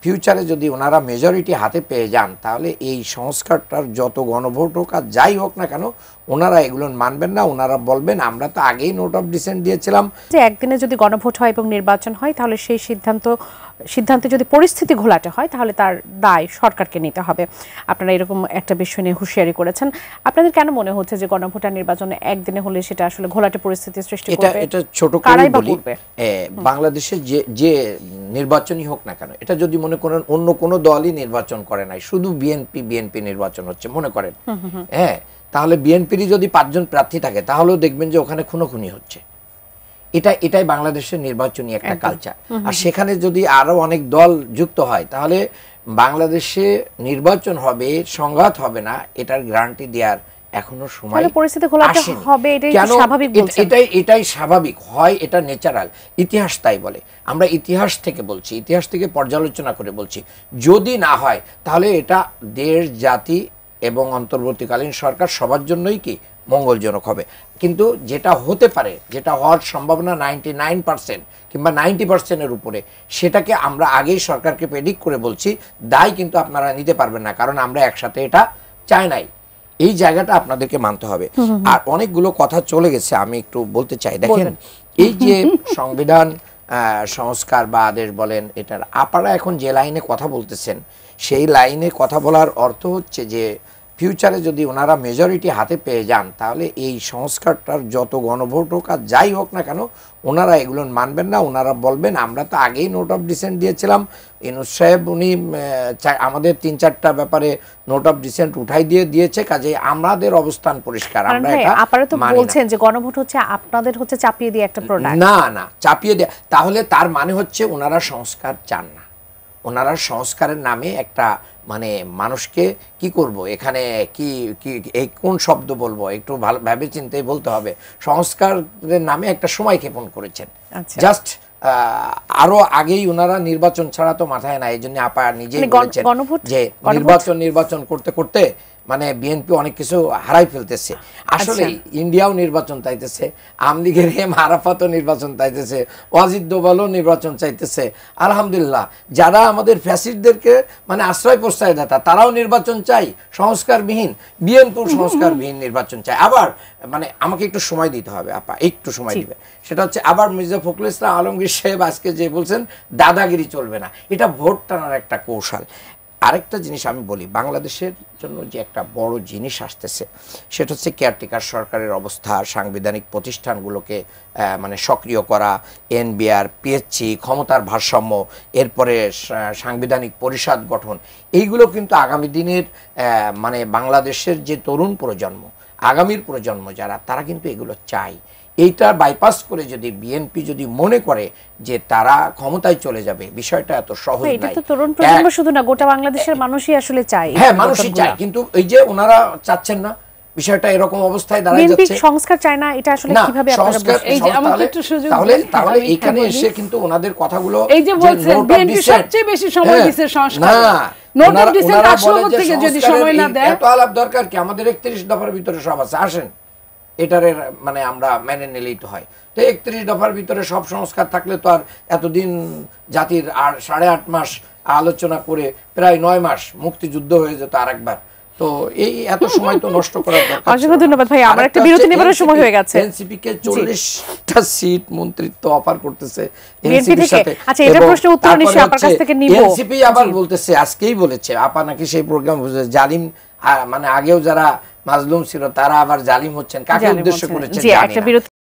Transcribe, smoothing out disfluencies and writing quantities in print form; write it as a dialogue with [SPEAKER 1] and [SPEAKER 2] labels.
[SPEAKER 1] ফিউচারে যদি ওনারা মেজরিটি হাতে পেয়ে যান তাহলে এই সংস্কারটার যত গণভোট হোক আর যাই হোক না কেন ওনারা এগুলো মানবেন না। ওনারা বলবেন আমরা তো আগেই নোট অফ ডিসেন্ট দিয়েছিলাম।
[SPEAKER 2] যে একদিনে যদি গণভোট হয় এবং নির্বাচন হয় তাহলে সেই সিদ্ধান্তে যদি পরিস্থিতি ঘোলাটে হয় তাহলে তার দায় সরকারকে নিতে হবে। আপনারা এরকম একটা বিষয় নিয়ে হুঁশিয়ারি করেছেন। আপনাদের কেন মনে হচ্ছে যে গণভোট আর নির্বাচন একদিনে হলে সেটা আসলে ঘোলাটে পরিস্থিতি সৃষ্টি করবে?
[SPEAKER 1] এটা ছোট করে বলি, বাংলাদেশে যে নির্বাচনই হোক না কেন, এটা যদি মনে করেন অন্য কোনো দলই নির্বাচন করে নাই, শুধু বিএনপি নির্বাচন হচ্ছে মনে করেন, হ্যাঁ, তাহলে বিএনপিরই যদি 5 জন প্রার্থী থাকে তাহলেও দেখবেন যে ওখানে খুনোখুনি হচ্ছে। এটাই বাংলাদেশের নির্বাচনী একটা কালচার। আর সেখানে যদি আরো অনেক দল যুক্ত হয় তাহলে বাংলাদেশে নির্বাচন হবে, সংঘাত হবে না, এটার গ্যারান্টি দেওয়ার এখনো সময়
[SPEAKER 2] পরিস্থিতি ঘোলাটে হবে,
[SPEAKER 1] এটাই স্বাভাবিক হয়, এটা ন্যাচারাল। ইতিহাস তাই বলে। আমরা ইতিহাস থেকে বলছি, ইতিহাস থেকে পর্যালোচনা করে বলছি, যদি না হয় তাহলে এটা দেশ, জাতি এবং অন্তর্বর্তীকালীন সরকার সবার জন্যই কি মঙ্গলজনক হবে। কিন্তু যেটা হতে পারে, যেটা হওয়ার সম্ভাবনা 99% কিংবা 90%-এর উপরে, সেটাকে আমরা আগেই সরকারকে প্রেডিক্ট করে বলছি, দায় কিন্তু আপনারা নিতে পারবেন না, কারণ আমরা একসাথে এটা চাই নাই। এই জায়গাটা আপনাদেরকে মানতে হবে। আর অনেকগুলো কথা চলে গেছে, আমি একটু বলতে চাই। দেখেন, এই যে সংবিধান সংস্কার বা আদেশ বলেন, এটার আপনারা এখন যে লাইনে কথা বলতেছেন, সেই লাইনে কথা বলার অর্থ হচ্ছে যে ফিউচারে যদি ওনারা মেজরিটি হাতে পেয়ে যান তাহলে এই সংস্কারটার যত গণভোট হোক আর যাই হোক না কেন ওনারা এগুলো মানবেন না। ওনারা বলবেন আমরা তো আগেই নোট অফ ডিসেন্ট দিয়েছিলাম। ইউনূস সাহেব উনি আমাদের 3-4টা ব্যাপারে নোট অফ ডিসেন্ট উঠাই দিয়েছে, কাজে আমাদের অবস্থান পরিষ্কার। আমরা এটা
[SPEAKER 2] আপনারা তো বলছেন যে গণভোট হচ্ছে আপনাদের হচ্ছে চাপিয়ে দিয়ে একটা প্রোডাক্ট।
[SPEAKER 1] না চাপিয়ে দিয়ে, তাহলে তার মানে হচ্ছে ওনারা সংস্কার চান না। ওনারা সংস্কারের নামে একটা মানে মানুষকে কি করব, এখানে কি এই কোন শব্দ বলবো, একটু ভালো ভেবে চিন্তেই বলতে হবে। সংস্কারের নামে একটা সময় ক্ষেপণ করেছেন। জাস্ট আরো আগেই ওনারা নির্বাচন ছাড়া তো মাথায় না। এই জন্য আপা নিজেই বলেছেন যে নির্বাচন করতে করতে মানে বিএনপি অনেক কিছু হারাই ফেলতেছে। আসলে ইন্ডিয়াও নির্বাচন চাইতেছে, আওয়ামী লীগের আরাফাতও নির্বাচন চাইতেছে, ওয়াজিদ দোভালও নির্বাচন চাইতেছে। আলহামদুলিল্লাহ, যারা আমাদের ফ্যাসিস্টদেরকে মানে আশ্রয় প্রশ্রয় দাতা তারাও নির্বাচন চাই সংস্কারবিহীন, বিএনপিও সংস্কারবিহীন নির্বাচন চাই। আবার মানে আমাকে একটু সময় দিতে হবে আপা, একটু সময় দিবে। সেটা হচ্ছে আবার মির্জা ফখরুল ইসলাম আলমগীর সাহেব আজকে যে বলছেন দাদাগিরি চলবে না, এটা ভোট টানার একটা কৌশল। আরেকটা জিনিস আমি বলি, বাংলাদেশের জন্য যে একটা বড় জিনিস আসতেছে সেটা হচ্ছে কেয়ারটেকার সরকারের অবস্থা, সাংবিধানিক প্রতিষ্ঠানগুলোকে মানে সক্রিয় করা, এনবিআর, পিএসসি, ক্ষমতার ভারসাম্য, এরপরে সাংবিধানিক পরিষদ গঠন, এইগুলো কিন্তু আগামী দিনের মানে বাংলাদেশের যে তরুণ প্রজন্ম, আগামীর প্রজন্ম যারা, তারা কিন্তু এগুলো চায়। এইটা বাইপাস করে যদি বিএনপি যদি মনে করে যে তারা ক্ষমতায় চলে যাবে, বিষয়টা এত সহজ নয়।
[SPEAKER 2] এটা তো তরুণ প্রজন্ম শুধু না, গোটা বাংলাদেশের মানুষই আসলে চায়।
[SPEAKER 1] হ্যাঁ, মানুষই চায়, কিন্তু এই যে ওনারা চাচ্ছেন না, বিষয়টা এরকম অবস্থায় দাঁড়ায় যাচ্ছে।
[SPEAKER 2] বিএনপি সংস্কার চায় না, এটা আসলে কিভাবে আপনারা
[SPEAKER 3] এই যে আমাকে একটু সুযোগ
[SPEAKER 1] তাহলে এখানে এসে কিন্তু ওনাদের কথাগুলো
[SPEAKER 3] এই যে বলছেন বিএনপি সবচেয়ে বেশি সময় দিছে সংস্কার, নোট অফ ডিসেন্ট আসলে থেকে যদি সময় না দেয়,
[SPEAKER 1] এত আলাপ দরকার কি? আমাদের 31 দফার ভিতরে সব আছে, আসেন এটারে মানে আমরা মেনে নিলেই তো হয়। তো 31 দফার ভিতরে সব সংস্কার থাকলে তো আর এতদিন জাতির আর 8.5 মাস আলোচনা করে প্রায় 9 মাস মুক্তিযুদ্ধ হয়ে যেত আরেকবার। তো এই এত সময় তো নষ্ট করার দরকার।
[SPEAKER 2] অসংখ্য ধন্যবাদ ভাই, আমার একটা বিরতি নেবার সময় হয়ে গেছে।
[SPEAKER 1] এনসিপি কে 40টা সিট মন্ত্রিত্ব অফার করতেছে
[SPEAKER 2] এনসিপি থেকে। আচ্ছা, এটা প্রশ্ন উত্তর নিশ্চয়ই আপনার কাছ থেকে নিব।
[SPEAKER 1] এনসিপি আবার বলতেছে, আজকেই বলেছে আপা নাকি সেই প্রোগ্রাম জালিম, মানে আগেও যারা মাজলুম ছিল তারা আবার জালিম হচ্ছেন। কাকে উদ্দেশ্য করেছেন জানি না।